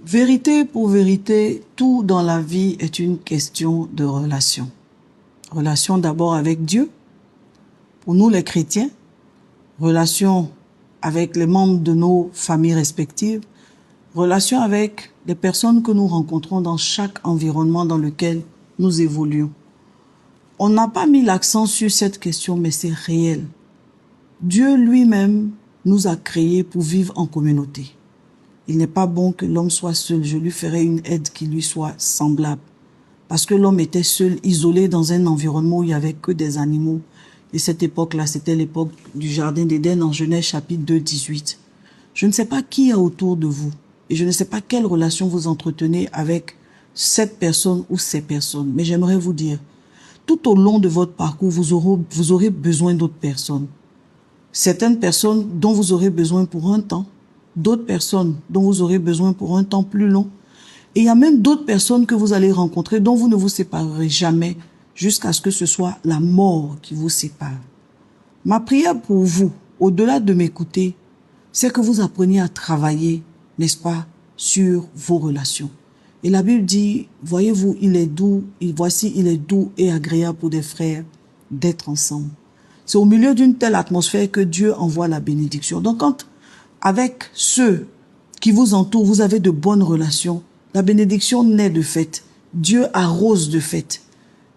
Vérité pour vérité, tout dans la vie est une question de relation. Relation d'abord avec Dieu, pour nous les chrétiens, relation avec les membres de nos familles respectives, relation avec les personnes que nous rencontrons dans chaque environnement dans lequel nous évoluons. On n'a pas mis l'accent sur cette question, mais c'est réel. Dieu lui-même nous a créés pour vivre en communauté. Il n'est pas bon que l'homme soit seul. Je lui ferai une aide qui lui soit semblable. Parce que l'homme était seul, isolé dans un environnement où il n'y avait que des animaux. Et cette époque-là, c'était l'époque du Jardin d'Éden en Genèse chapitre 2, 18. Je ne sais pas qui est autour de vous. Et je ne sais pas quelle relation vous entretenez avec cette personne ou ces personnes. Mais j'aimerais vous dire, tout au long de votre parcours, vous aurez besoin d'autres personnes. Certaines personnes dont vous aurez besoin pour un temps, d'autres personnes dont vous aurez besoin pour un temps plus long. Et il y a même d'autres personnes que vous allez rencontrer dont vous ne vous séparerez jamais jusqu'à ce que ce soit la mort qui vous sépare. Ma prière pour vous, au-delà de m'écouter, c'est que vous appreniez à travailler, n'est-ce pas, sur vos relations. Et la Bible dit, voyez-vous, il est doux et agréable pour des frères d'être ensemble. C'est au milieu d'une telle atmosphère que Dieu envoie la bénédiction. Donc quand avec ceux qui vous entourent, vous avez de bonnes relations, la bénédiction naît de fait. Dieu arrose de fait.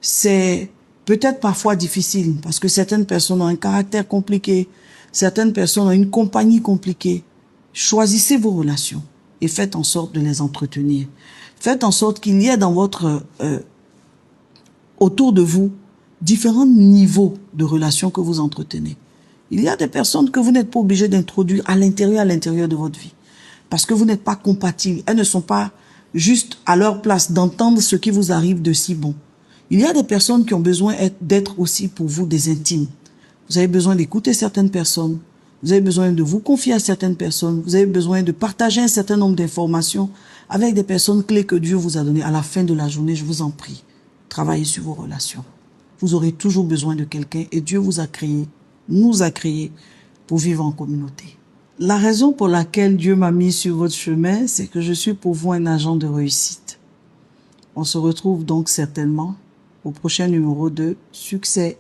C'est peut-être parfois difficile parce que certaines personnes ont un caractère compliqué, certaines personnes ont une compagnie compliquée. Choisissez vos relations et faites en sorte de les entretenir. Faites en sorte qu'il y ait dans votre autour de vous différents niveaux de relations que vous entretenez. Il y a des personnes que vous n'êtes pas obligé d'introduire à l'intérieur de votre vie. Parce que vous n'êtes pas compatibles. Elles ne sont pas juste à leur place d'entendre ce qui vous arrive de si bon. Il y a des personnes qui ont besoin d'être aussi pour vous des intimes. Vous avez besoin d'écouter certaines personnes. Vous avez besoin de vous confier à certaines personnes. Vous avez besoin de partager un certain nombre d'informations avec des personnes clés que Dieu vous a données. À la fin de la journée, je vous en prie, travaillez sur vos relations. Vous aurez toujours besoin de quelqu'un et Dieu vous a créé, nous a créés pour vivre en communauté. La raison pour laquelle Dieu m'a mis sur votre chemin, c'est que je suis pour vous un agent de réussite. On se retrouve donc certainement au prochain numéro de Succès